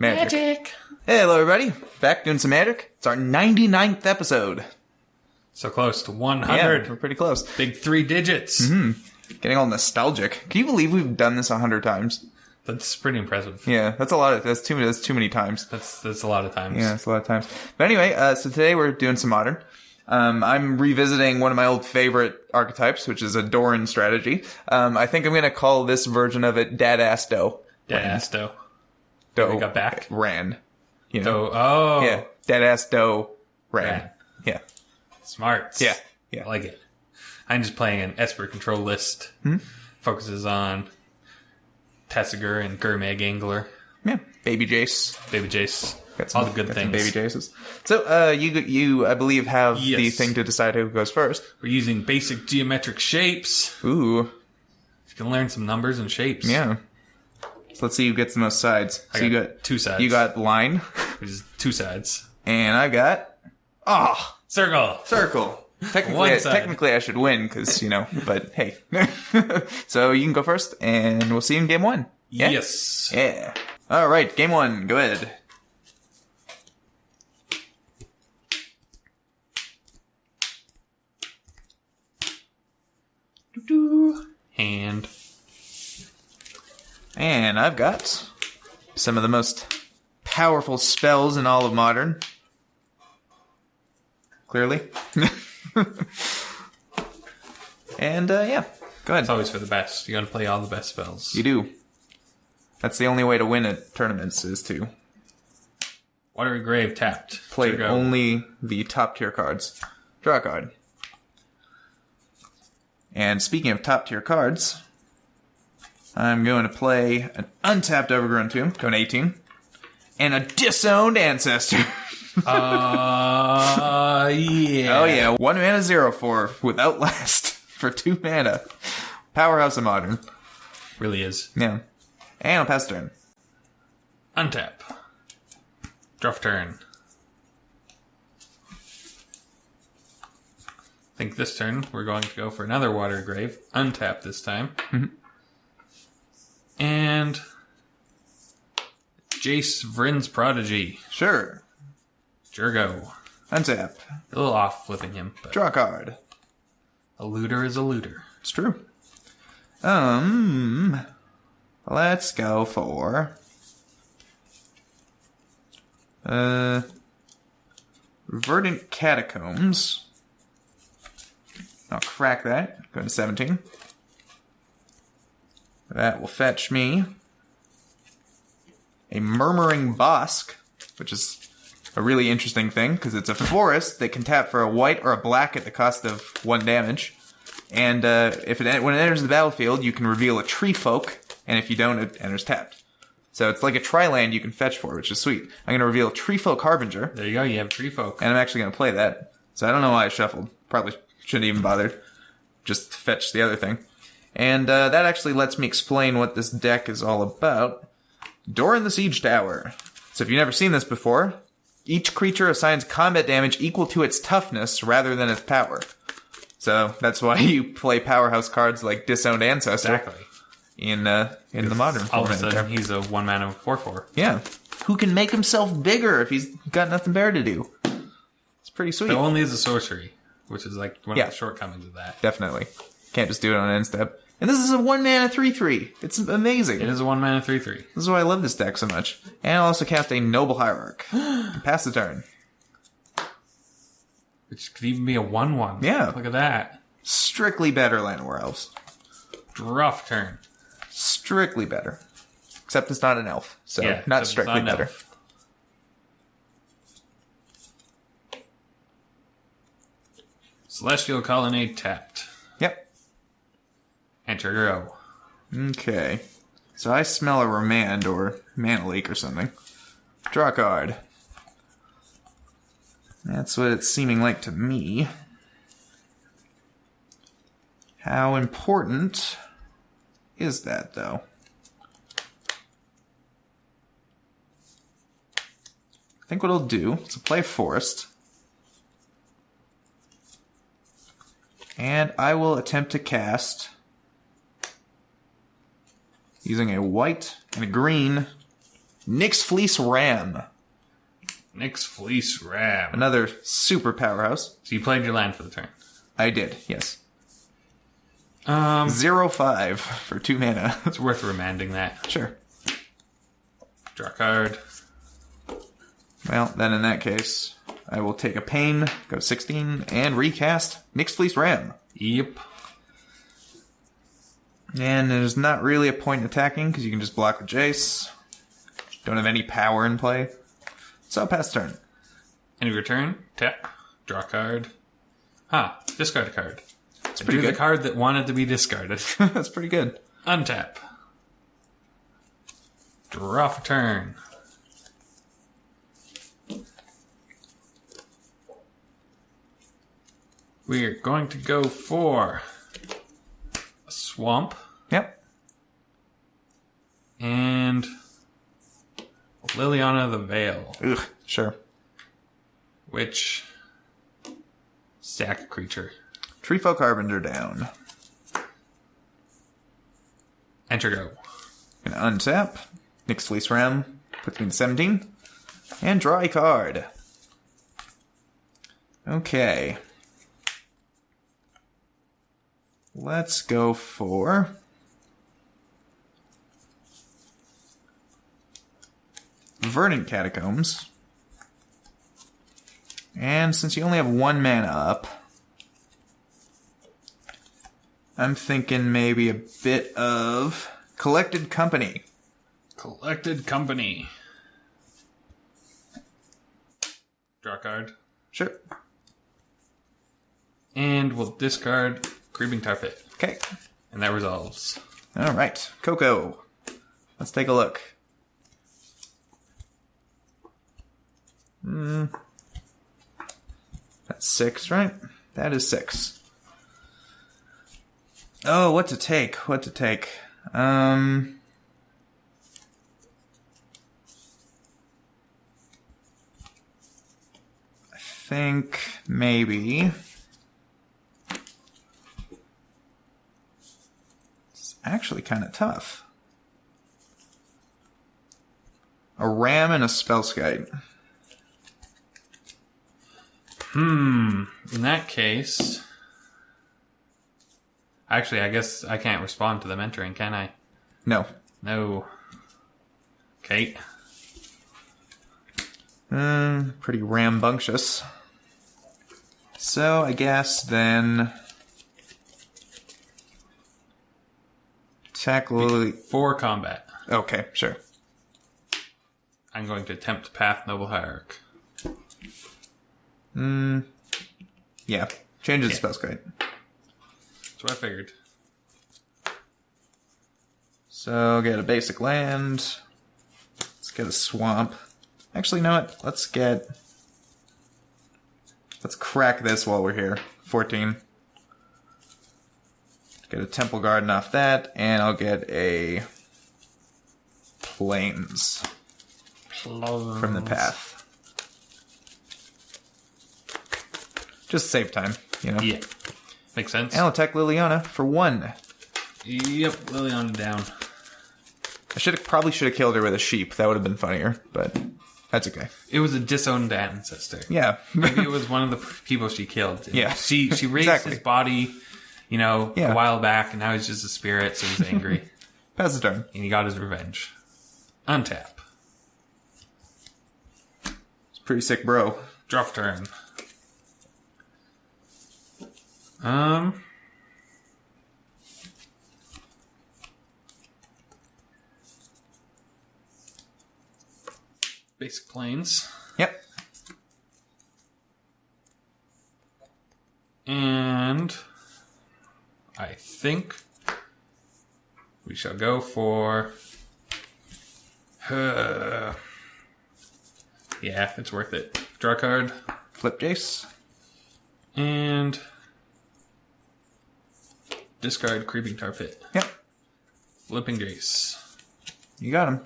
Magic. Hey, hello everybody. Back doing some magic. It's our 99th episode. So close to 100. Yeah, we're pretty close. Big 3 digits. Getting all nostalgic. Can you believe we've done this 100 times? That's pretty impressive. Yeah, that's a lot of, that's too many times. That's a lot of times. Yeah, that's a lot of times. But anyway, so today we're doing some modern. I'm revisiting one of my old favorite archetypes, which is a Doran strategy. I think I'm going to call this version of it Dadass Doe. Dadass Doe. Doe. We got back. Ran. You know? Doe. Oh. Yeah. Dadass Doe. Ran. Yeah. Smart. Yeah. I like it. I'm just playing an Esper control list. Focuses on Tessiger and Gurmag Angler. Yeah. Baby Jesze. Baby Jesze. Got All the good things. Baby Jaces. So, you, I believe, have Yes. the thing to decide who goes first. We're using basic geometric shapes. Ooh. You can learn some numbers and shapes. Yeah. So let's see who gets the most sides. I So you got got 2 sides. You got line. Which is 2 sides. And I got Circle. circle. One side. Technically I should win because, but hey. So you can go first and we'll see you in game 1. Yeah? Yes. Yeah. All right, game 1. Go ahead. Hand. And I've got some of the most powerful spells in all of Modern. Clearly. And, yeah. Go ahead. It's always for the best. You gotta play all the best spells. You do. That's the only way to win at tournaments is to Watery Grave tapped. play Go. only the top tier cards. Draw a card. And speaking of top tier cards, I'm going to play an untapped Overgrown Tomb, going to 18, and a Disowned Ancestor. Yeah. Oh yeah, 1 mana 0/4 with Outlast for 2 mana. Powerhouse of Modern. Really is. Yeah. And I'll pass turn. Untap. Draw for turn. I think this turn we're going to go for another Watery Grave. Untap this time. And Jesze Vryn's Prodigy. Sure. Jurgo. Untap. A little off flipping him, but Draw a card. a looter is a looter. It's true. Let's go for Verdant Catacombs. I'll crack that. Go to 17. That will fetch me a Murmuring Bosk, which is a really interesting thing because it's a forest that can tap for a white or a black at the cost of 1 damage. And when it enters the battlefield, you can reveal a Tree Folk, and if you don't, it enters tapped. So it's like a tri-land you can fetch for, which is sweet. I'm going to reveal Tree Folk Harbinger, There you go, you have Tree Folk. and I'm actually going to play that. So I don't know why I shuffled. Probably shouldn't even bothered. Just fetch the other thing. And that actually lets me explain what this deck is all about. Doran the Siege Tower. So if you've never seen this before, each creature assigns combat damage equal to its toughness rather than its power. So that's why you play powerhouse cards like Disowned Ancestor Exactly. in the modern All of a format. sudden, he's a 1 mana 4/4. Yeah. Who can make himself bigger if he's got nothing better to do? It's pretty sweet. But only as a sorcery, which is like one Yeah. of the shortcomings of that. Definitely. Can't just do it on end step. And this is a 1 mana 3/3. It's amazing. It is a 1 mana 3/3. This is why I love this deck so much. And I'll also cast a Noble Hierarch. Pass the turn. Which could even be a 1/1. Yeah. Look at that. Strictly better Llanowar Elves. Draw for turn. Strictly better. Except it's not an elf. So, Yeah, not except it's strictly not an better. elf. Celestial Colonnade tapped. Yep. Enter go. Okay. So I smell a Remand or Mana Leak or something. Draw a card. That's what it's seeming like to me. How important is that, though? I think what I'll do is play Forest. And I will attempt to cast, using a white and a green, Nyx Fleece Ram. Nyx Fleece Ram. Another super powerhouse. So you played your land for the turn. I did, yes. 0/5 for 2 mana. It's worth remanding that. Sure. Draw a card. Well, then in that case, I will take a pain, go 16, and recast Nyx Fleece Ram. Yep. And there's not really a point in attacking, because you can just block with Jesze. Don't have any power in play. So I'll pass turn. End of your turn. Tap. Draw a card. Discard a card. It's pretty Do good. the card that wanted to be discarded. That's pretty good. Untap. Draw for turn. We're going to go for a swamp Yep. and Liliana the Veil, Ugh, sure. which sack a creature. Treefolk Harbinger down. Enter go. Gonna untap. Nyx Fleece Ram puts me to 17. And draw a card. Okay. Let's go for... Verdant Catacombs. And since you only have 1 mana up, I'm thinking maybe a bit of Collected Company. Collected Company. Draw a card. Sure. And we'll discard Creeping Tar Pit. Okay. And that resolves. All right. Coco. Let's take a look. That's 6, right? That is 6. Oh, what to take? What to take? I think maybe... It's actually kind of tough. A ram and a Spellskite. In that case... Actually, I guess I can't respond to them entering, can I? No. No. Okay. Pretty rambunctious. So, I guess then... Tackle... For combat, Okay, sure. I'm going to attempt Path Noble Hierarch. Yeah. Change the Yeah. Spellskite. That's what I figured. So, get a basic land. Let's get a swamp. Actually, you know what? Let's crack this while we're here. 14. Get a Temple Garden off that, and I'll get a Plains from the path. Just save time, you know? Yeah. Makes sense. And I'll attack Liliana for 1. Yep, Liliana down. I probably should have killed her with a sheep. That would have been funnier, but that's okay. It was a disowned ancestor. Yeah. Maybe it was one of the people she killed. Yeah. She raised Exactly. his body, Yeah. a while back, and now he's just a spirit, so he's angry. Pass the turn. And he got his revenge. Untap. It's pretty sick, bro. Draw for turn. Basic planes. Yep. And I think we shall go for... yeah, it's worth it. Draw a card. Flip Jesze. And discard Creeping Tar Pit. Yep. Flipping Jesze. You got him.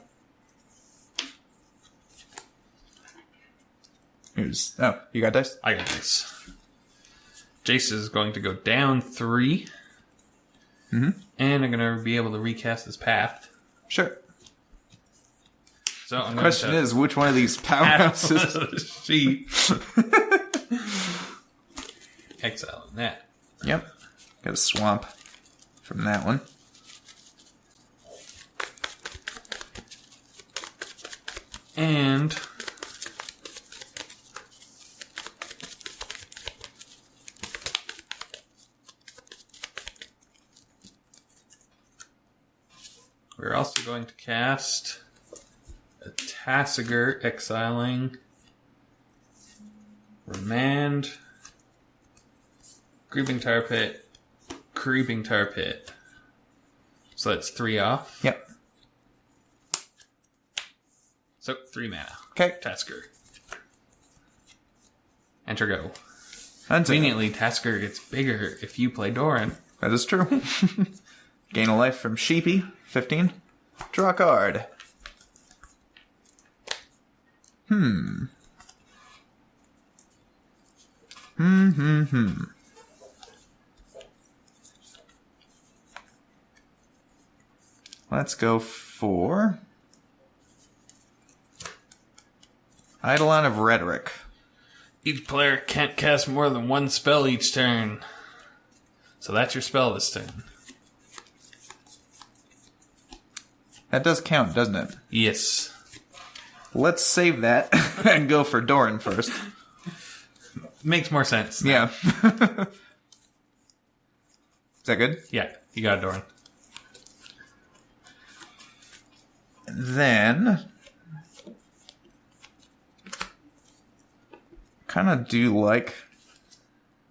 Oh, you got dice? I got this. Jesze is going to go down 3. Mm-hmm. And I'm going to be able to recast his path. Sure. So I'm The question is, which one of these powerhouses? sheep. Exile on that. Yep. Got a swamp from that one. And we're also going to cast a Tasigur, exiling Remand, Creeping Tar Pit, Creeping Tar Pit. So that's 3 off. Yep. So 3 mana. Okay. Tasigur. Enter go. Untap. Conveniently, Tasigur gets bigger if you play Doran. That is true. Gain a life from Sheepy. 15. Draw a card. Let's go for Eidolon of Rhetoric. Each player can't cast more than 1 spell each turn. So that's your spell this turn. That does count, doesn't it? Yes. Let's save that and go for Doran first. Makes more sense. Yeah. Is that good? Yeah, you got it, Doran. Then kind of do like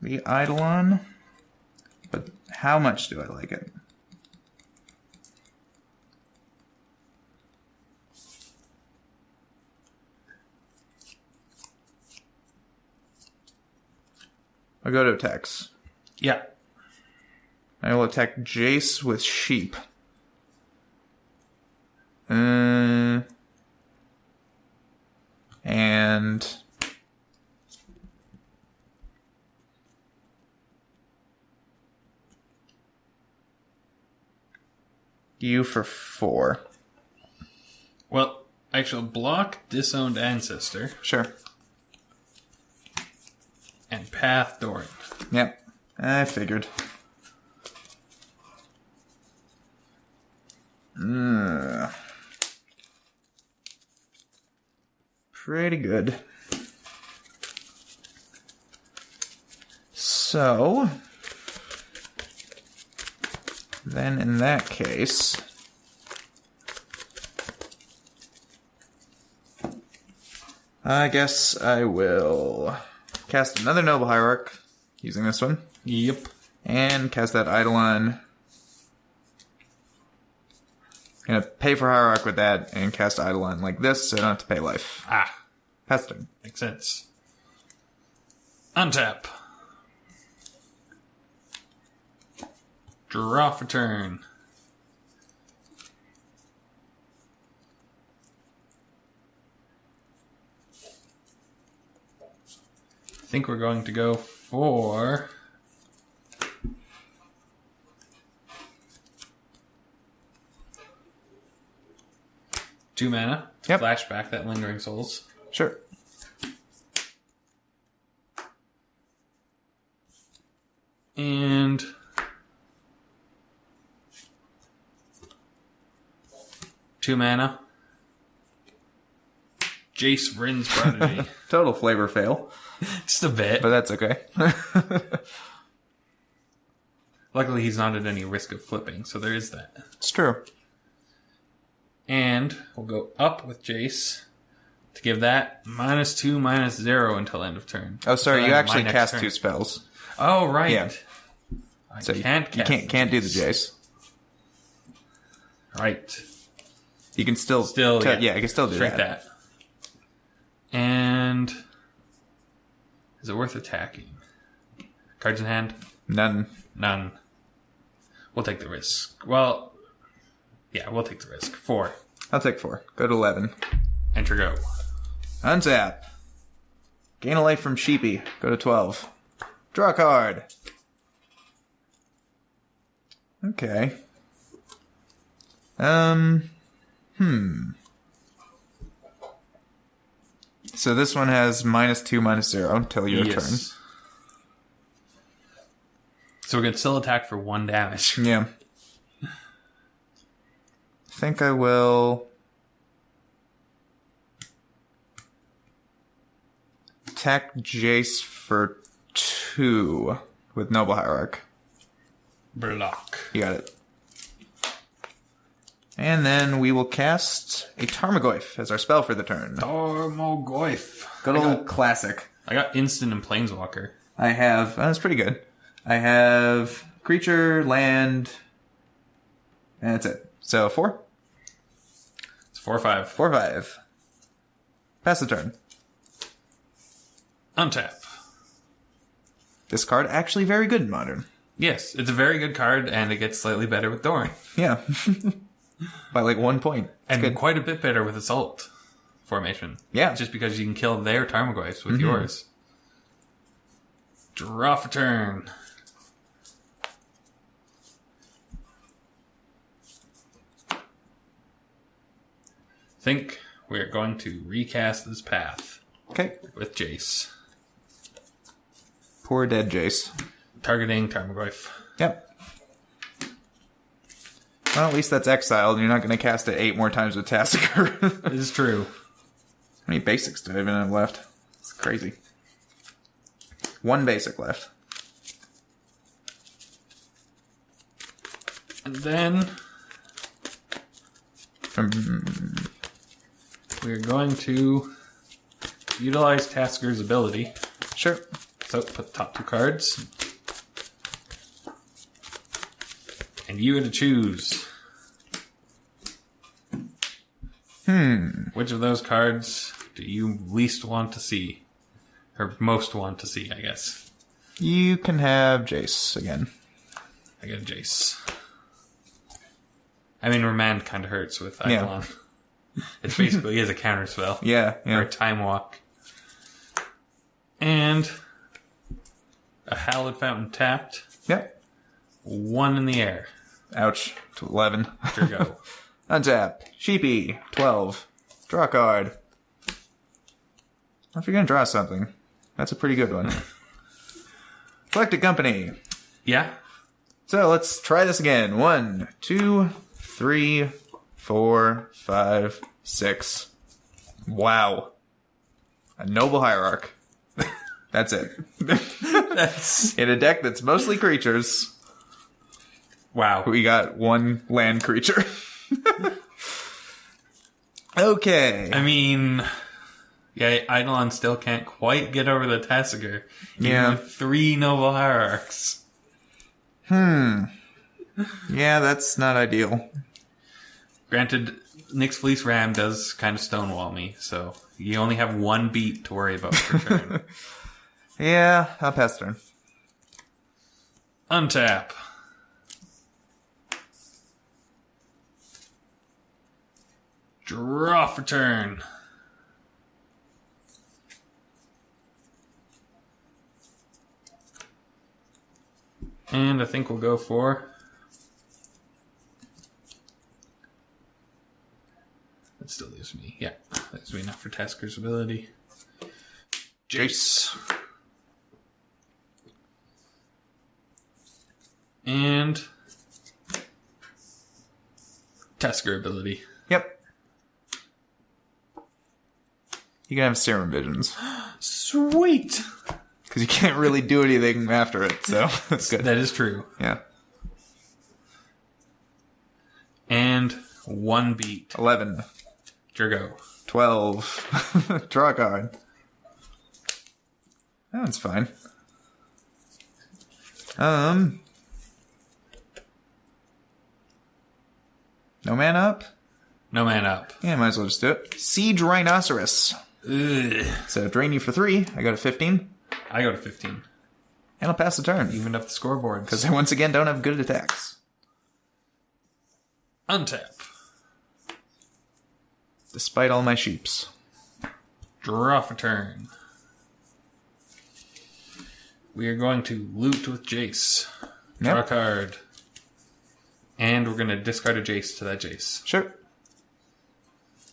the Eidolon, but how much do I like it? I'll go to attacks. Yeah. I will attack Jesze with sheep. And you for 4. Well, I shall block Disowned Ancestor Sure. and Path Doran. Yep. I figured. Pretty good. So, then in that case, I guess I will cast another Noble Hierarch using this one. Yep. And cast that Eidolon. Gonna pay for Hierarch with that and cast Eidolon like this so I don't have to pay life. Ah, Pass turn. makes sense. Untap. Draw for turn. I think we're going to go for 2 mana. Yep. Flashback that Lingering Souls. Sure. And two mana. Jesze Vryn's Prodigy. Total flavor fail, Just a bit. but that's okay. Luckily, he's not at any risk of flipping, so there is that. It's true. And we'll go up with Jesze to give that -2, -0 until end of turn. Oh, sorry, Until you end of actually my next cast turn. 2 spells. Oh, right. Yeah. I So can't you cast can't do the Jace. Right. You can still yeah, you can still do Shrink that. that. And is it worth attacking? Cards in hand? None. None. We'll take the risk. Well, yeah, we'll take the risk. 4. I'll take 4. Go to 11. Enter go. Untap. Gain a life from Sheepy. Go to 12. Draw a card. Okay. So this one has -2, -0 until your turn. So we can still attack for 1 damage. Yeah. I think I will attack Jesze for 2 with Noble Hierarch. Block. You got it. And then we will cast a Tarmogoyf as our spell for the turn. Tarmogoyf. Good old classic. I got instant and planeswalker. I have... that's pretty good. I have creature, land, and that's it. So 4? It's 4/5. 4/5. Pass the turn. Untap. This card actually very good in Modern. Yes, it's a very good card, and it gets slightly better with Doran. Yeah. By like 1 point. And good. quite a bit better with Assault formation. Yeah. Just because you can kill their Tarmogoyfs with yours. Draw for turn. Think we're going to recast this path Okay. with Jesze. Poor dead Jesze. Targeting Tarmogoyf. Yep. Well, at least that's exiled. You're not going to cast it 8 more times with Tasigur. This is true. How many basics do I even have left? It's crazy. 1 basic left. And then we're going to utilize Tasigur's ability. Sure. So put top 2 cards. And you get to choose. Which of those cards do you least want to see? Or most want to see, I guess. You can have Jesze again. I get a Jesze. I mean, Remand kind of hurts with Eidolon. Yeah. It basically is a counter spell. Yeah, Or yeah. a Time Walk. And a Hallowed Fountain tapped. Yep. 1 in the air. Ouch. To 11. Here you go. Untap. Sheepy. 12. Draw a card. If you're going to draw something, that's a pretty good one. Collect a company. Yeah? So let's try this again. 1, 2, 3, 4, 5, 6. Wow. A Noble Hierarch. That's it. That's... In a deck that's mostly creatures, Wow. we got 1 land creature. Okay. I mean... Yeah, Eidolon still can't quite get over the Tasigur. Even Yeah. with 3 Noble Hierarchs. Yeah, that's not ideal. Granted, Nyx Fleece Ram does kind of stonewall me, so you only have 1 beat to worry about per turn. Yeah, I'll pass turn. Untap. Draw for turn. And I think we'll go for... That still leaves me. Yeah, that leaves me enough for Tasker's ability. Jesze. And... Tasker ability. Yep. You can have Serum Visions. Sweet! Because you can't really do anything after it, so that's good. That is true. Yeah. And 1 beat. 11. Jergo. 12. Draw a card. That one's fine. No man up? No man up. Yeah, might as well just do it. Siege Rhinoceros. Ugh. So drain you for 3. I got a 15. I go to 15. And I'll pass the turn. Evened up the scoreboard. Because I once again don't have good attacks. Untap. Despite all my sheeps. Draw for turn. We are going to loot with Jesze. Draw a card. And we're going to discard a Jesze to that Jesze. Sure.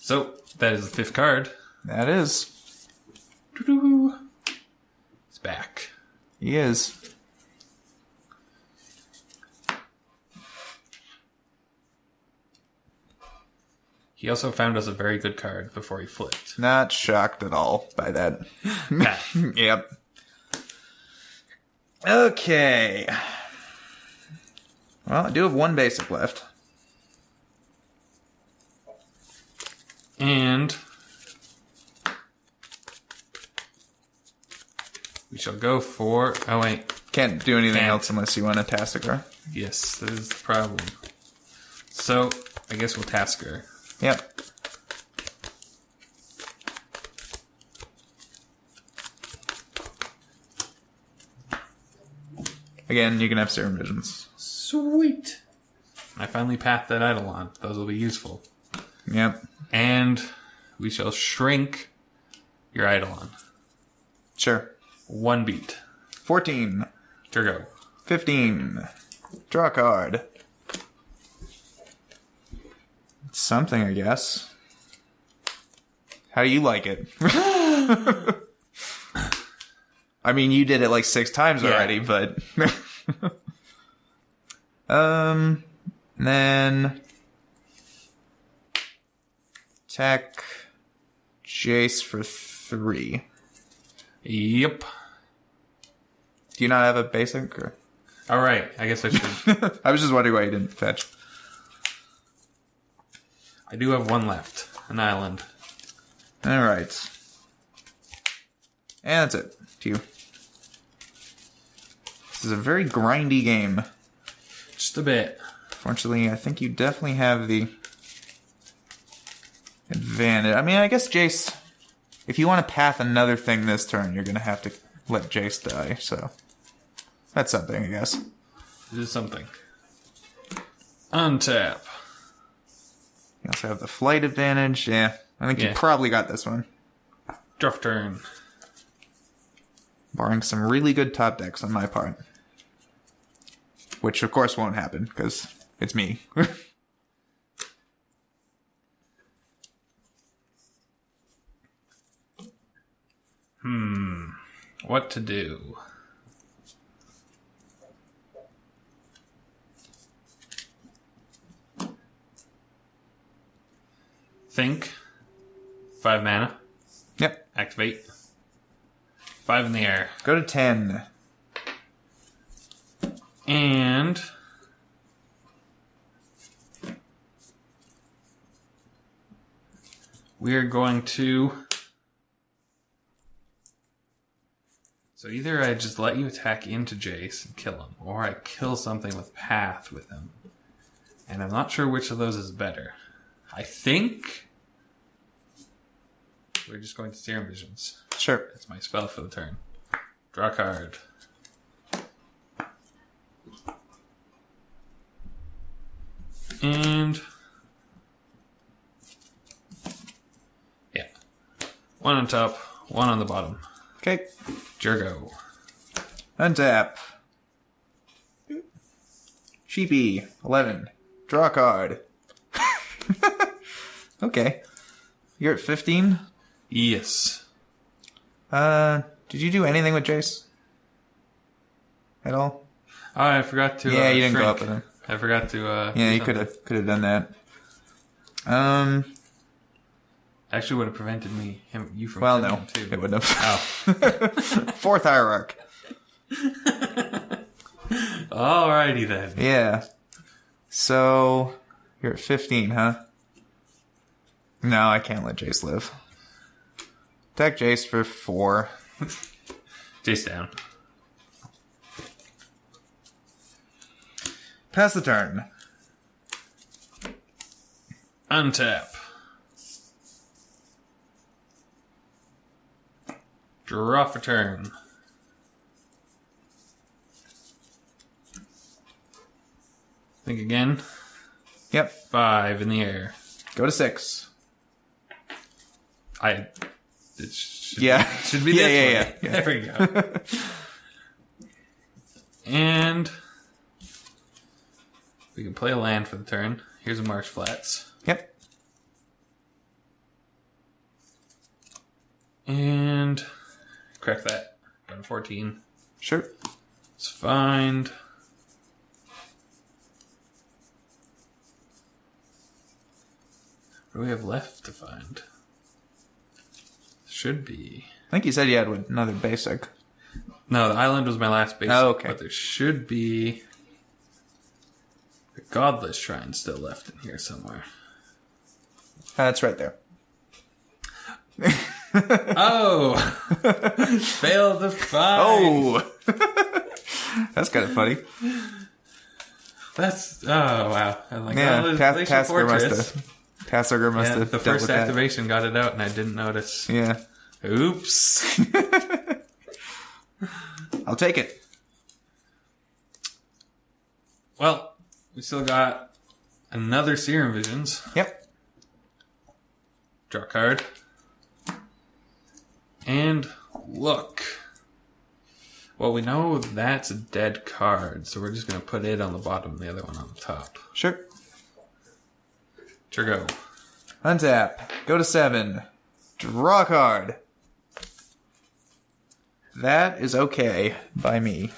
So, that is the 5th card. That is. Doo-doo. It's back. He is. He also found us a very good card before he flipped. Not shocked at all by that. Yep. Okay. Well, I do have one basic left. And we shall go for... Oh, wait. Can't do anything else unless you want a Tassiger. Yes, that is the problem. So, I guess we'll Tasker. Yep. Again, you can have Serum Visions. Sweet. I finally pathed that Eidolon. Those will be useful. Yep. And we shall shrink your Eidolon. Sure. 1 beat. 14. Turgo. 15. Draw a card. Something, I guess. How do you like it? I mean, you did it like 6 times already, but... then... Attack Jesze for 3. Yep. Do you not have a basic? Or? Alright, I guess I should. I was just wondering why you didn't fetch. I do have 1 left. An island. Alright. And that's it. To you. This is a very grindy game. Just a bit. Fortunately, I think you definitely have the advantage. I mean, I guess Jesze... If you want to path another thing this turn, you're going to have to let Jesze die, so... That's something, I guess. It is something. Untap. You also have the flight advantage. Yeah, I think you probably got this one. Draw for turn. Barring some really good top decks on my part. Which, of course, won't happen, because it's me. What to do? Think. 5 mana. Yep. Activate. 5 in the air. Go to 10. And... we are going to... So either I just let you attack into Jesze and kill him, or I kill something with Path with him. And I'm not sure which of those is better. I think we're just going to Serum Visions. Sure. That's my spell for the turn. Draw a card. And... yeah. 1 on top, 1 on the bottom. Okay. Jurgo. Untap. Sheepy. 11. Draw a card. Okay. You're at 15? Yes. Did you do anything with Jesze? At all? Oh, I forgot to. Yeah, you didn't shrink. go up with him. I forgot to. Yeah, you could have done that. Actually, would have prevented you from. Well, killing no, him too. it wouldn't have. Oh. 4th Hierarch. Alrighty then. Yeah. So you're at 15, huh? No, I can't let Jesze live. Attack Jesze for 4. Jesze down. Pass the turn. Untap. Draw for turn. Think again. Yep. 5 in the air. Go to 6. It should Yeah. be Yeah, this way. yeah. There we go. And we can play a land for the turn. Here's a Marsh Flats. Yep. And correct that. Got a 14. Sure. Let's find... What do we have left to find? Should be... I think you said you had another basic. No, the island was my last basic. Oh, okay. But there should be a godless shrine still left in here somewhere. That's right there. Oh! Failed to find! Oh! That's kind of funny. That's... Oh, wow. I'm like, Yeah, oh, Tasker must have the dealt first with that. activation got it out and I didn't notice. Yeah. Oops. I'll take it. Well, we still got another Serum Visions. Yep. Draw a card. And look. Well, we know that's a dead card, so we're just going to put it on the bottom and the other one on the top. Sure. Sure go. Untap. Go to 7. Draw a card. That is okay by me.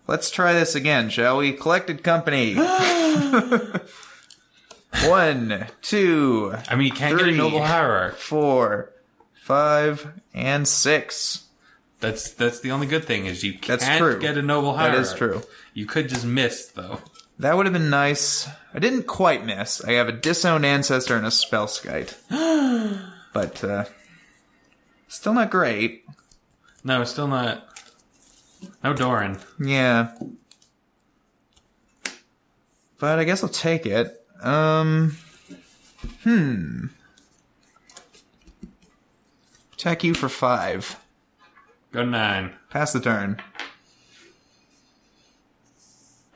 Let's try this again, shall we? Collected company. 1, 2. I mean, you can't get a noble hierarch. 4, 5, and 6. That's the only good thing is you That's can't true. get a noble hierarch. That is true. You could just miss, though. That would have been nice. I didn't quite miss. I have a disowned ancestor and a spellskite. But, still not great. No, still not. No Doran. Yeah. But I guess I'll take it. Attack you for 5. Go 9. Pass the turn.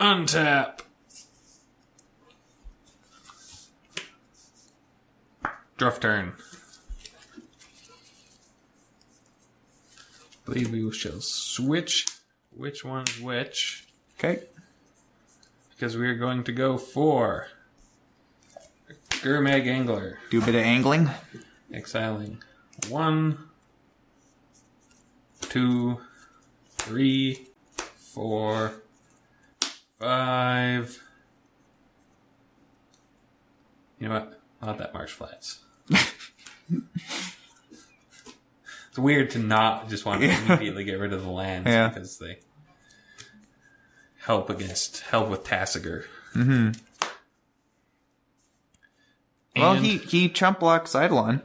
Untap. Draft turn. I believe we shall switch which one's which. Okay. Because we are going to go for Gurmag Angler. Do a bit of angling. Exiling 1, 2, 3, 4, 5. You know what? Not that Marsh Flats. It's weird to not just want to immediately get rid of the lands because they help with Tassiger. Mm-hmm. Well, he chump blocks Eidolon.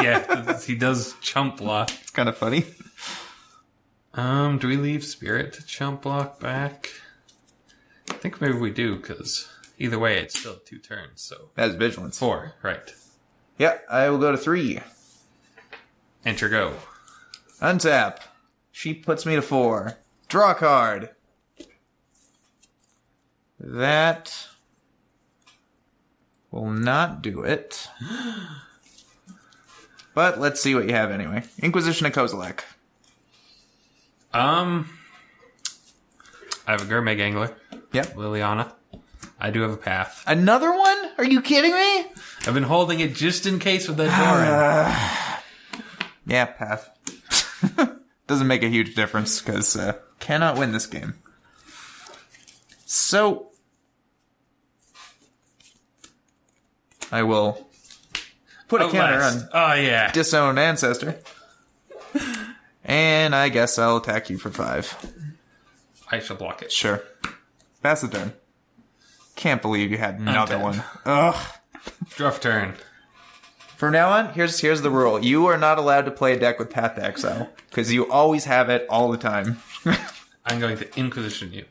Yeah, he does chump block. It's kind of funny. Do we leave Spirit to chump block back? I think maybe we do, because either way, it's still 2 turns, so... That is Vigilance. 4, right. Yeah, I will go to 3. Enter go. Untap. She puts me to 4. Draw a card. That will not do it. But let's see what you have anyway. Inquisition of Kozilek. I have a Gurmag Angler. Yep. Liliana. I do have a path. Another one? Are you kidding me? I've been holding it just in case with that Doran. Yeah, path. Doesn't make a huge difference, because cannot win this game. So, I will put a counter on Oh, yeah. Disowned Ancestor. And I guess I'll attack you for 5. I shall block it. Sure. Pass the turn. Can't believe you had another Untap. one. Ugh. Draft turn. From now on, here's the rule. You are not allowed to play a deck with Path to Exile, because you always have it all the time. I'm going to Inquisition you.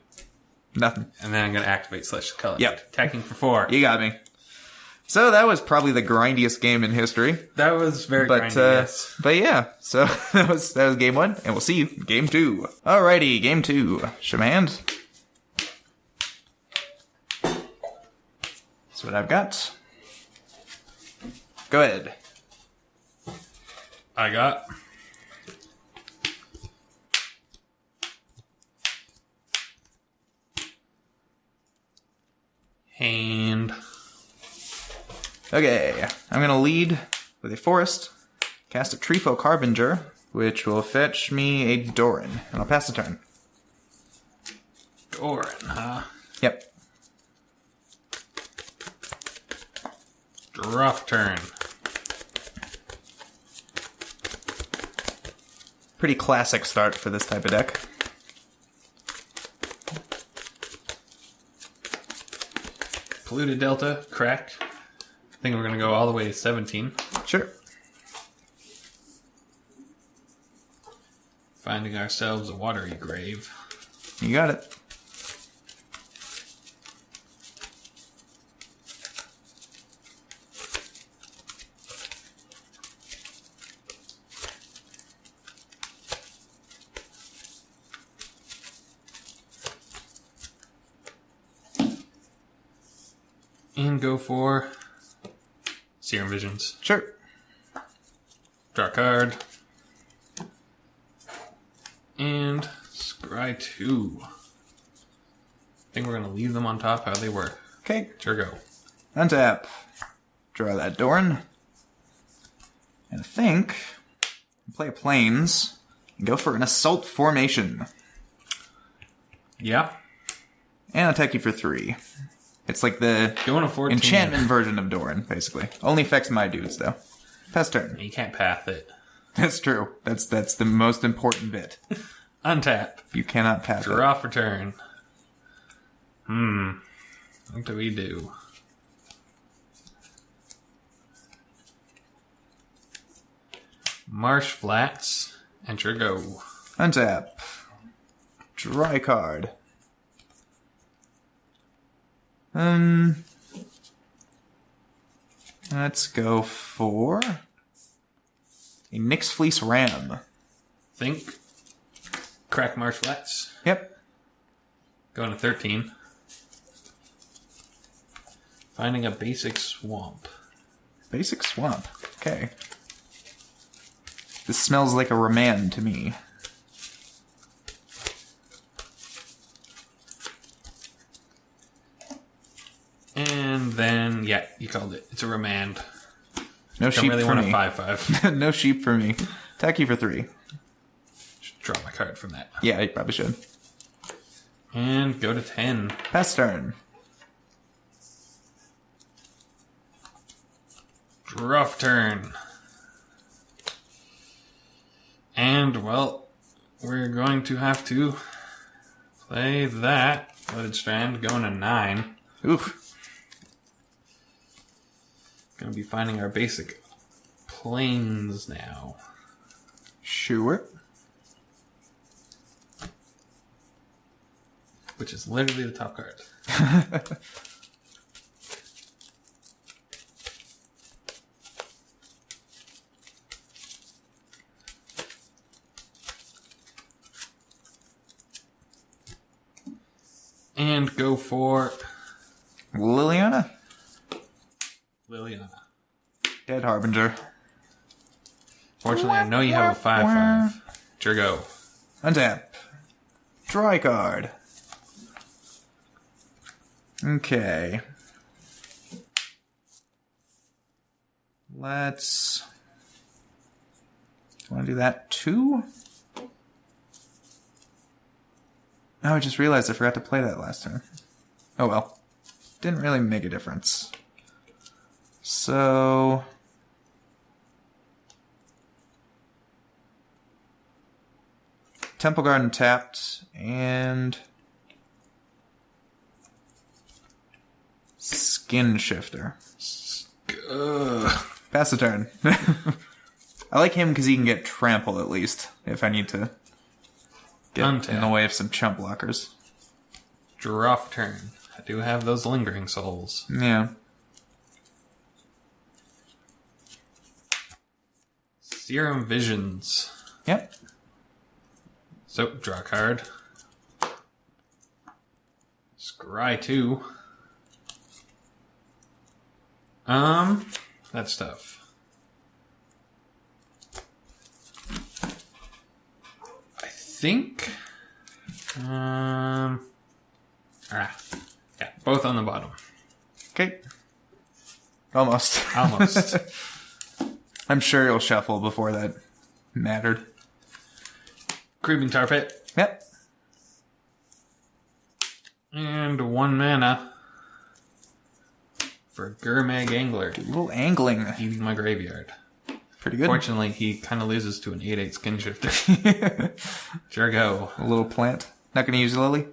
Nothing. And then I'm going to activate Slash the Color. Yep. Attacking for 4. You got me. So that was probably the grindiest game in history. That was very grindy, yes. But yeah, so that was game 1, and we'll see you in game 2. Alrighty, game 2. Shemand. That's what I've got. Go ahead. I got... Hand. Okay, I'm going to lead with a forest, cast a Treefolk Harbinger which will fetch me a Doran. And I'll pass the turn. Doran, huh? Yep. Rough turn. Pretty classic start for this type of deck. Polluted Delta, cracked. I think we're going to go all the way to 17. Sure. Finding ourselves a watery grave. You got it. And go for Serum Visions. Sure. Draw a card. And scry 2. I think we're going to leave them on top how they were. Okay. Sure go. Untap. Draw that Doran. And I think play Plains and go for an Assault Formation. Yeah. And attack you for 3. It's like the Going to 14. enchantment version of Doran, basically. Only affects my dudes, though. Pass turn. You can't path it. That's true. That's the most important bit. Untap. You cannot pass it. Draw for turn. What do we do? Marsh Flats. Enter go. Untap. Dry card. Let's go for a Nyx Fleece Ram. Think. Crack Marsh Flats. Yep. Going to 13. Finding a basic swamp. Basic Swamp. Okay. This smells like a remand to me. And then, yeah, you called it. It's a remand. No I sheep really for want me. a 5/5. No sheep for me. Attack you for 3. Should draw my card from that. Yeah, you probably should. And go to 10. Pass turn. Rough turn. And, well, we're going to have to play that. Flooded Strand, going to 9. Oof. Going to be finding our basic plains now. Sure. Which is literally the top card. And go for Liliana? Liliana. Dead Harbinger. Fortunately, I know you have a 5/5. Sure go. Untap. Dry card. Okay. Let's... Want to do that too? Oh, I just realized I forgot to play that last turn. Oh well. Didn't really make a difference. So... Temple Garden tapped, and... Skin Shifter. Ugh. Pass the turn. I like him because he can get trampled at least, if I need to get in the way of some chump blockers. Draw for turn. I do have those lingering souls. Yeah. Serum Visions. Yep. So, draw a card. Scry 2. That's tough. I think, yeah, both on the bottom. Okay. Almost. Almost. I'm sure you'll shuffle before that mattered. Creeping Tar Pit. Yep. And 1 mana for Gurmag Angler. A little angling. Eating my graveyard. Pretty good. Fortunately, he kind of loses to an 8/8 Skin Shifter. Sure go. A little plant. Not going to use Lily?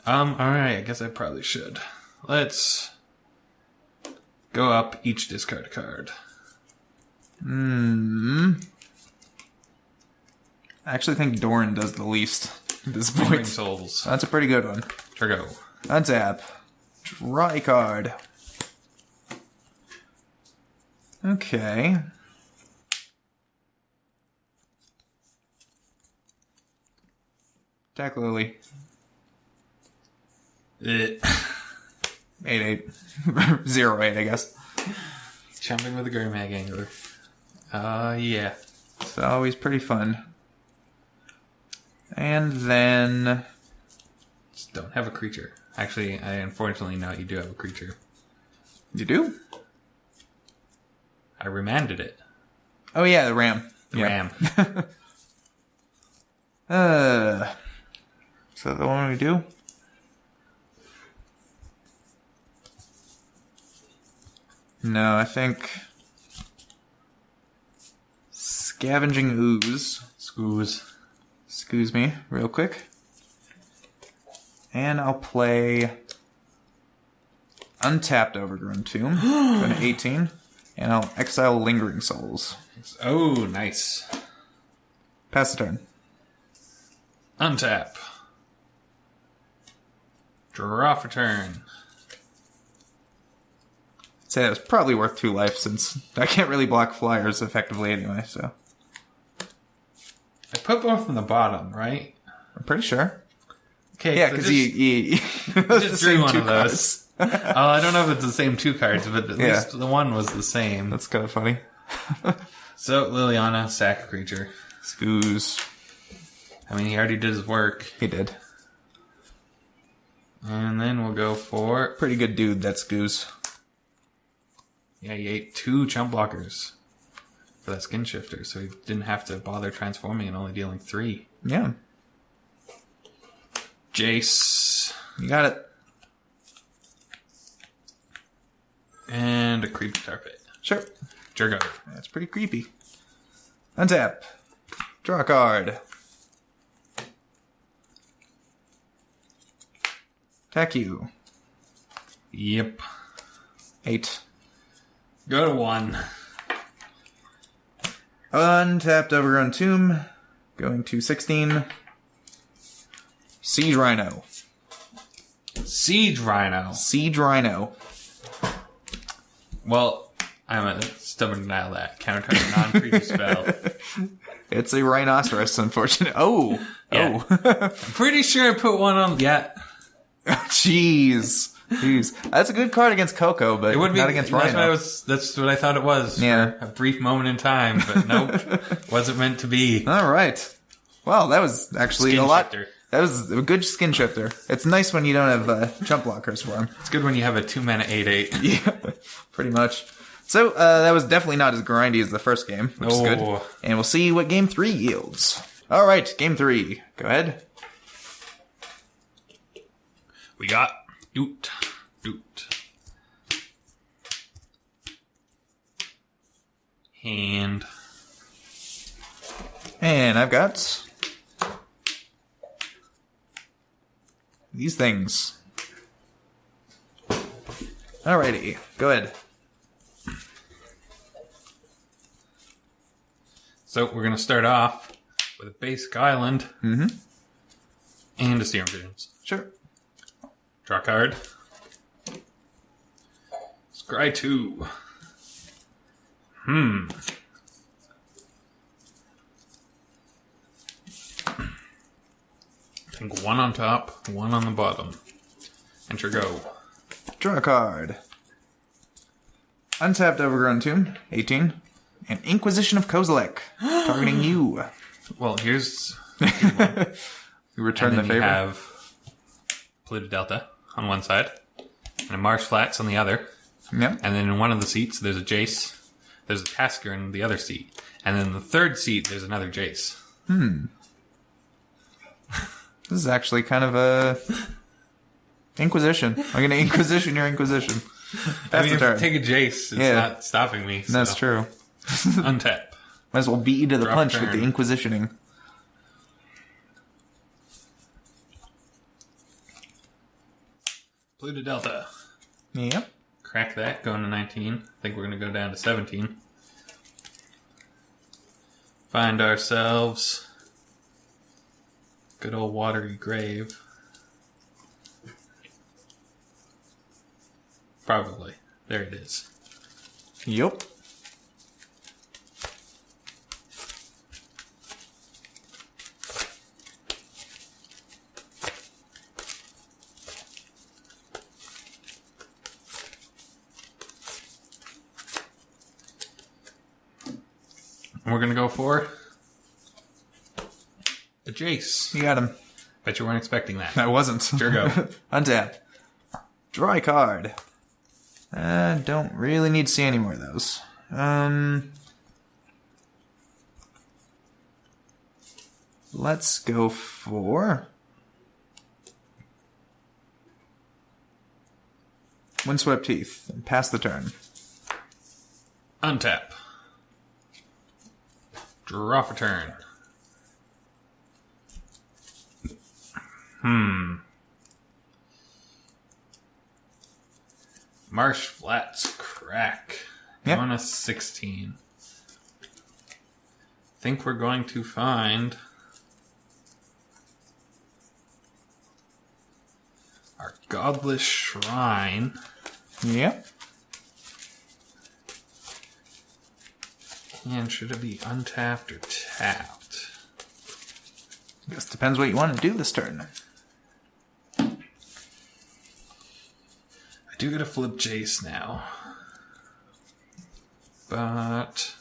Alright, I guess I probably should. Let's go up, each discard a card. I actually think Doran does the least at this Ring point. Souls. That's a pretty good one. Sure go. Untap. Draw a card. Okay. Attack Lily. 8/8. 0/8, I guess. Jumping with a Gurmag Angler. Yeah. It's always pretty fun. And then... Just don't have a creature. Actually, I unfortunately know you do have a creature. You do? I remanded it. Oh yeah, the ram. Ram. Is that the one we do? No, I think... Scavenging Ooze. Excuse me, real quick. And I'll play... Untapped Overgrown Tomb. Go to 18. And I'll exile Lingering Souls. Oh, nice. Pass the turn. Untap. Draw for turn. I'd say that was probably worth 2 life since I can't really block flyers effectively anyway, so... I put both in the bottom, right? I'm pretty sure. Okay. Yeah, because he just drew one of those. I don't know if it's the same 2 cards, but at least the one was the same. That's kind of funny. So, Liliana, sack a creature. Scoos. I mean, he already did his work. He did. And then we'll go for... Pretty good dude, that Scoos. Yeah, he ate 2 chump blockers for that Skin Shifter, so he didn't have to bother transforming and only dealing 3. Yeah. Jesze. You got it. And a Creeping Tar Pit. Sure. Sure go. That's pretty creepy. Untap. Draw a card. Attack you. Yep. 8. Go to 1. Untapped Overgrown Tomb. Going to 16. Siege Rhino. Siege Rhino. Siege Rhino. Well, I'm a stubborn denial that. Counter non-creature spell. It's a rhinoceros, unfortunately. Oh! Yeah. Oh. I'm pretty sure I put one on... Yeah. Jeez. That's a good card against Coco, but It would be, not against Rhino. that's what I thought it was. Yeah. For a brief moment in time, but nope. Wasn't meant to be. All right. Well, that was actually Skin a lot. Shifter. That was a good Skin Shifter. It's nice when you don't have chump blockers for him. It's good when you have a 2-mana 8/8. Yeah, pretty much. So, that was definitely not as grindy as the first game, which is good. And we'll see what Game 3 yields. All right, Game 3. Go ahead. We got Doot. Hand. And I've got these things. Alrighty, go ahead. So we're going to start off with a basic island. Mm-hmm. And a Serum Visions. Sure. Draw a card. Scry 2. I think 1 on top, 1 on the bottom. Enter go. Draw a card. Untapped Overgrown Tomb, 18. And Inquisition of Kozilek, targeting you. Well, here's... You return the you favor. have Polluted Delta on one side, and a Marsh Flats on the other. Yeah. And then in one of the seats, there's a Jesze. There's a Tasker in the other seat. And then in the third seat, there's another Jesze. This is actually kind of a Inquisition. I'm gonna Inquisition your Inquisition. That's the turn. If you take a Jace, it's not stopping me. So. That's true. Untap. Might as well beat you to the Drop punch turn. with the Inquisitioning. Blue to Delta. Yep. Crack that, going to 19. I think we're going to go down to 17. Find ourselves good old watery grave. Probably. There it is. Yep. And we're going to go for a Jace. You got him. Bet you weren't expecting that. I wasn't. Sure go. Untap. Draw a card. Don't really need to see any more of those. Let's go for Windswept Heath and pass the turn. Untap. Draw for turn. Marsh Flats crack. Yep. On a 16. Think we're going to find our Godless Shrine. Yep. And should it be untapped or tapped? Guess depends what you want to do this turn. I do get a flip Jace now. But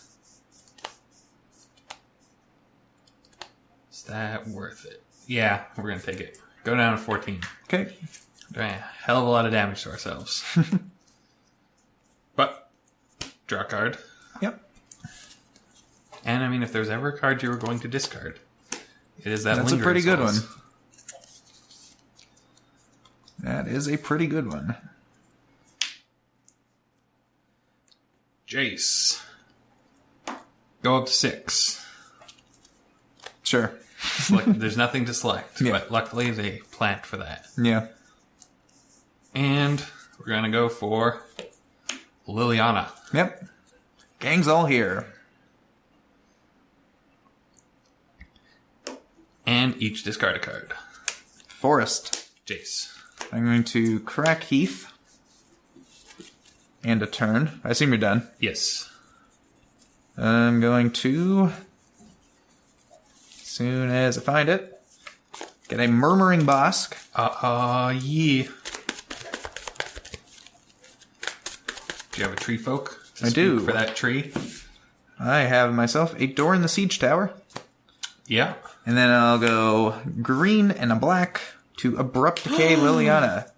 is that worth it? Yeah, we're going to take it. Go down to 14. Okay. Doing a hell of a lot of damage to ourselves. But, draw a card. Yep. And I mean, if there's ever a card you were going to discard, it is that That's a Lingering pretty good one. Souls. That is a pretty good one. Jace. Go up to 6. Sure. There's nothing to select, Yeah. but luckily they plant for that. Yeah. And we're going to go for Liliana. Yep. Gang's all here. And each discard a card. Forest. Jace. I'm going to crack Heath. And a turn. I assume you're done. Yes. I'm going to, as soon as I find it, get a Murmuring Bosk. Yeah. Do you have a tree folk? To I speak do. For that tree? I have myself a door in the Siege Tower. Yeah. And then I'll go green and a black to Abrupt Decay Liliana.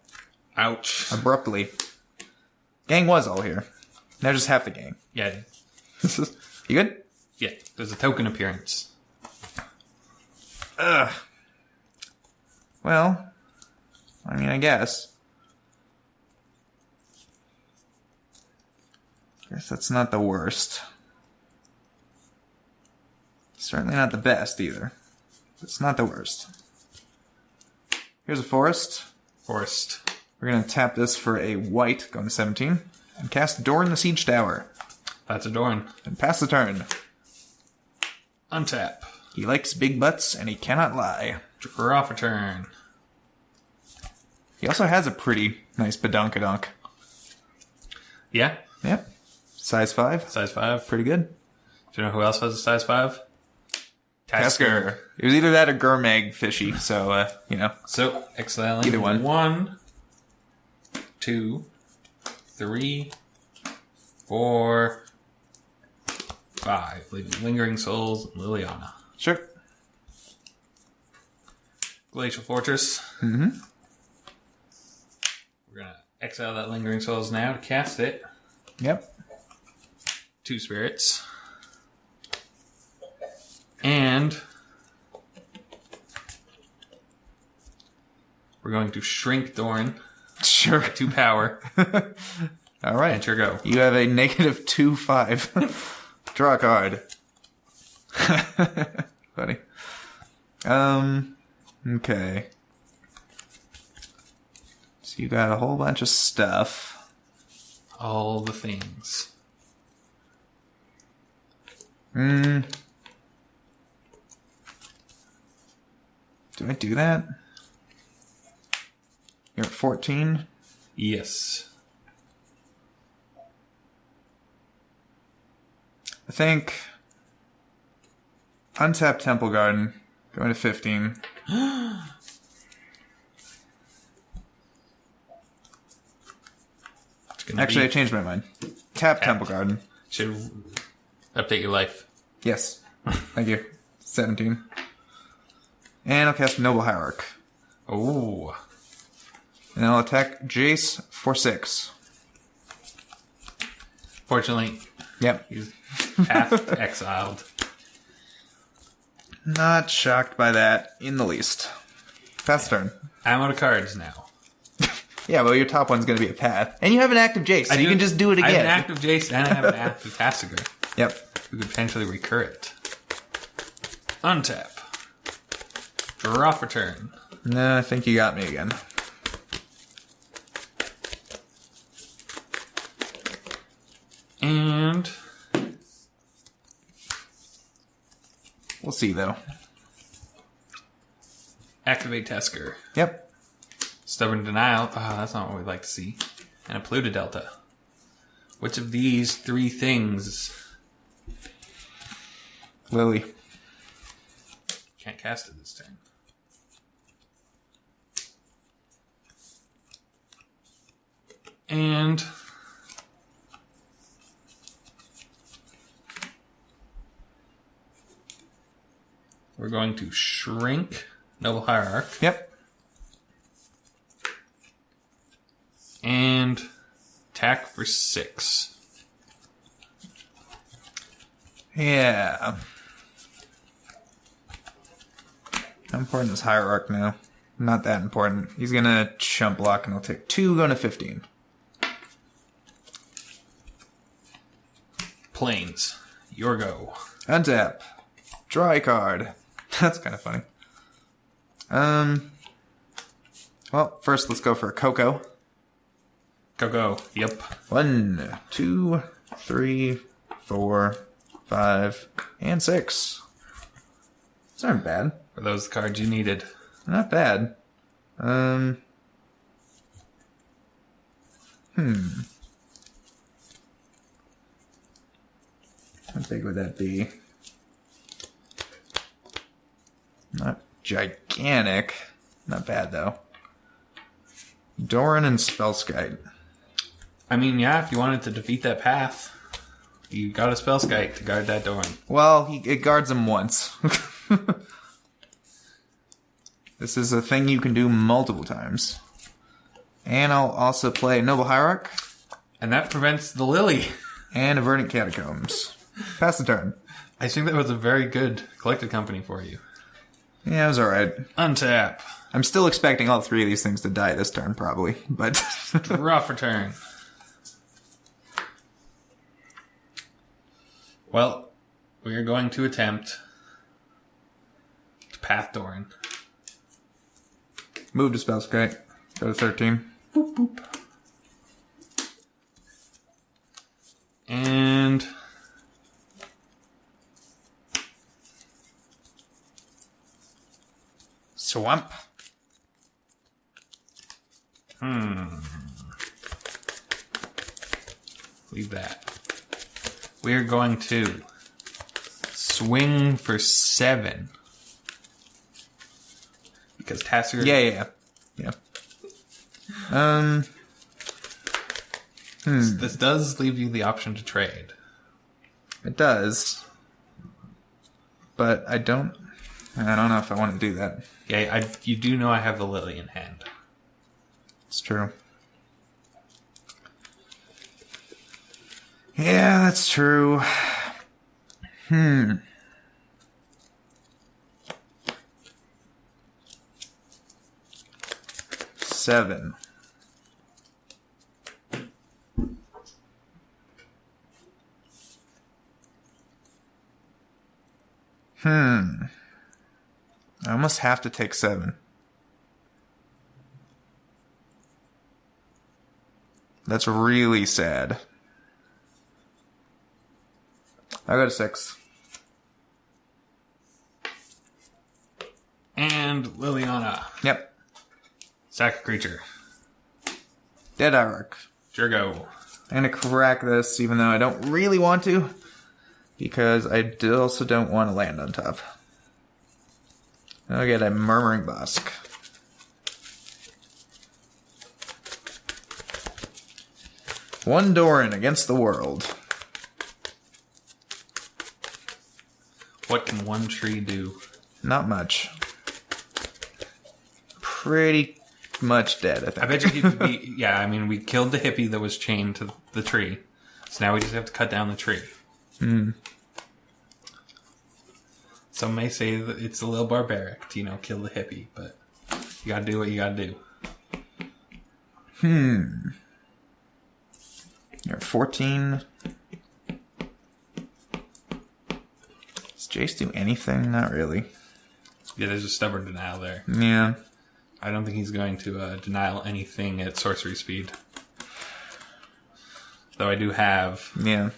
Ouch. Abruptly. Gang was all here. Now just half the gang. Yeah. You good? Yeah. There's a token appearance. Ugh. Well, I mean, I guess. Guess that's not the worst. Certainly not the best either. It's not the worst. Here's a forest. Forest. We're going to tap this for a white, going to 17, and cast Door in the Siege Tower. That's a Dorn. And pass the turn. Untap. He likes big butts, and he cannot lie. Draw for turn. He also has a pretty nice Badonkadonk. Yeah. Yep. Size 5. Size 5. Pretty good. Do you know who else has a size 5? Tasker. It was either that or Gurmag Fishy, so, you know. So, exiling Either one. 1, 2, 3, 4, 5. Leaving Lingering Souls and Liliana. Sure. Glacial Fortress. Mm-hmm. We're going to exile that Lingering Souls now to cast it. Yep. 2 spirits. And We're going to shrink Doran Sure. to power. All right. Enter go. You have a negative 2/5. Draw a card. Funny. Okay. So you got a whole bunch of stuff. All the things. Do I do that? You're at 14? Yes. I think untap Temple Garden, going to 15. Actually, I changed my mind. Tap Temple Garden. Should update your life. Yes. Thank you. 17. And I'll cast Noble Hierarch. Oh. And I'll attack Jesze for 6. Fortunately, Yep. he's half exiled. Not shocked by that in the least. Pass turn. I'm out of cards now. Yeah, well, your top one's going to be a path. And you have an active Jace, so you can just do it again. I have an active Jesze and I have an active Tassiger. Yep. We could potentially recur it. Untap. Draw for turn. No, I think you got me again. And We'll see, though. activate Tasker. Yep. Stubborn Denial. Ah, that's not what we'd like to see. And a Polluted Delta. Which of these three things? Lily. Can't cast it this turn. And we're going to shrink Noble Hierarch Yep. and attack for 6. Yeah. How important is Hierarch now? Not that important. He's gonna chump block and I'll take 2, going to 15. Plains. Your go. Untap. Draw a card. That's kind of funny. Well, first let's go for a Coco. Go. Yep. 1, 2, 3, 4, 5, and 6. These aren't bad. Were those the cards you needed? Not bad. How big would that be? Not gigantic. Not bad, though. Doran and Spellskite. I mean, yeah, if you wanted to defeat that path, you got a Spellskite to guard that Doran. Well, it guards him once. This is a thing you can do multiple times. And I'll also play Noble Hierarch. And that prevents the Lily. And a Verdant Catacombs. Pass the turn. I think that was a very good collected company for you. Yeah, it was alright. Untap. I'm still expecting all three of these things to die this turn, probably. But Draw for turn. Well, we are going to attempt to path Doran. move to Spellskite. Go to 13. Boop, boop. And Swamp. leave that. We're going to swing for 7. Because Tassiger... Yeah. This does leave you the option to trade. It does. But I don't know if I want to do that. Yeah, you do know I have the Lily in hand. It's true. Yeah, that's true. 7. I almost have to take 7. That's really sad. I got a 6. And Liliana. Yep. Sack a creature. Dead Ark. Sure go. I'm going to crack this, even though I don't really want to. Because I also don't want to land on top. I'll get a Murmuring Bosk. One Doran against the world. What can one tree do? Not much. Pretty much dead, I think. I bet you could be... Yeah, I mean, we killed the hippie that was chained to the tree. So now we just have to cut down the tree. Some may say that it's a little barbaric to, kill the hippie, but you gotta do what you gotta do. You're at 14. Does Jesze do anything? Not really. Yeah, there's a stubborn denial there. Yeah. I don't think he's going to denial anything at sorcery speed. Though I do have... Yeah.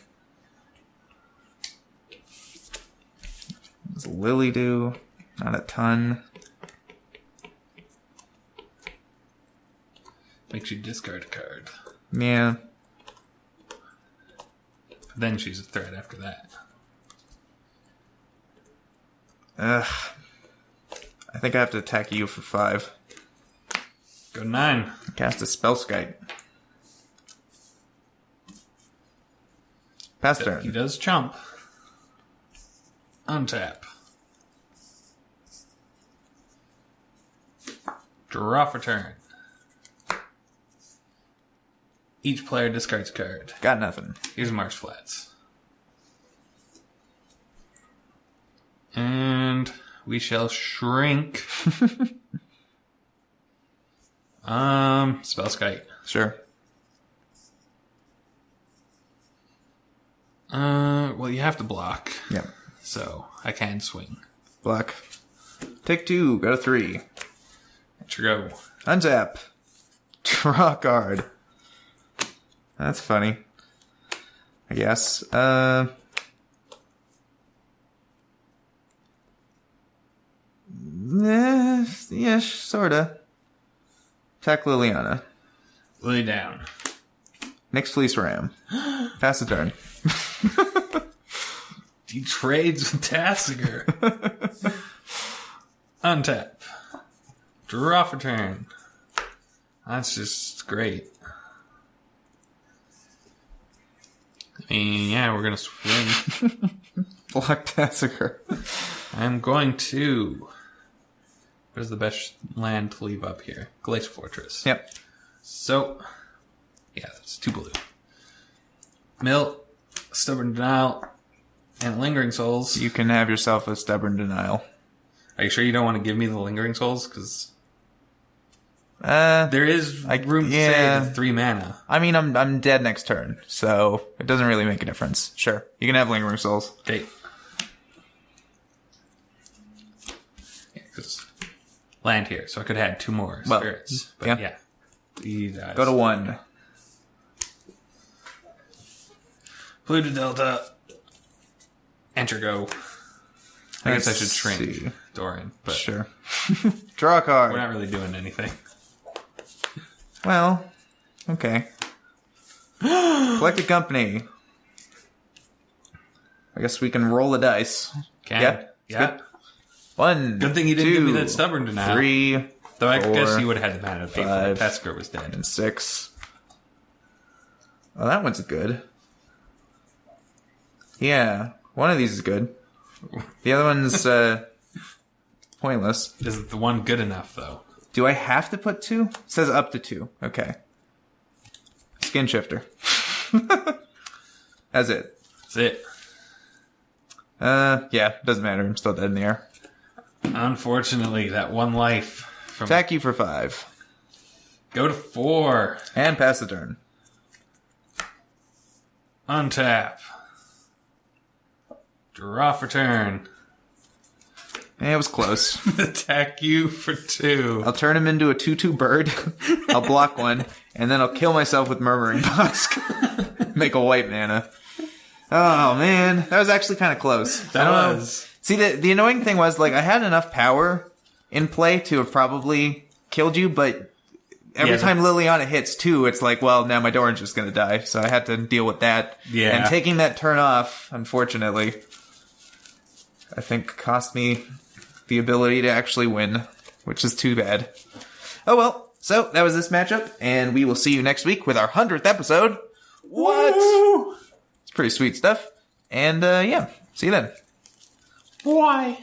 What does Lily do? Not a ton. Makes you discard a card. Yeah. But then she's a threat after that. Ugh. I think I have to attack you for 5. Go 9. Cast a Spellskite. Pass He turn. does chump. Untap. Draw for turn. Each player discards a card. Got nothing. Here's Marsh Flats. And we shall shrink. Spellskite. Sure. Well, you have to block. Yep. So I can swing. Block. Take 2. Go to 3. Let you go. Untap. Draw a card. That's funny. I guess. Yeah, sorta. Attack Liliana. Lily down. Next Fleece Ram. Pass the turn. He trades with Tassiger. Untap. Draw for turn. That's just great. I mean, yeah, we're going to swing. Block Tassiger. I'm going to... Where's the best land to leave up here? Glacial Fortress. Yep. So, yeah, that's 2 blue. Mill, Stubborn Denial, and Lingering Souls. You can have yourself a Stubborn Denial. Are you sure you don't want to give me the Lingering Souls? Because there there is room to say the 3 mana. I mean, I'm dead next turn, so it doesn't really make a difference. Sure. You can have Lingering Souls. Okay. Yeah, because land here, so I could have had 2 more spirits. But yeah. He dies. Go to 1. Blue to Delta. Enter go. I guess I should shrink Doran, but sure. Draw a card. we're not really doing anything. Well, okay. Collect a company. I guess we can roll the dice. Yeah. Good. 1. Good thing you didn't 2, give me that Stubborn Denial. 3, Though I 4, guess you would have had the mana to pay for it. 5, Tasker was dead. and 6. Oh, that one's good. Yeah, one of these is good. The other one's pointless. Is the one good enough, though? Do I have to put 2? It says up to 2. Okay. Skin Shifter. That's it. That's it. Yeah, doesn't matter. I'm still dead in the air. Unfortunately, that one life from... Attack you for 5. Go to 4. And pass the turn. Untap. Draw for turn. It was close. Attack you for 2. I'll turn him into a 2/2 bird. I'll block one, and then I'll kill myself with Murmuring Tusk. Make a white mana. Oh, man. That was actually kind of close. That was. See, the annoying thing was, like, I had enough power in play to have probably killed you, but every time Liliana hits 2, it's like, well, now my Doran's just going to die. So I had to deal with that. Yeah. And taking that turn off, unfortunately, I think cost me the ability to actually win, which is too bad. Oh well, so that was this matchup, and we will see you next week with our 100th episode. What? Woo! It's pretty sweet stuff. And yeah, see you then. Why?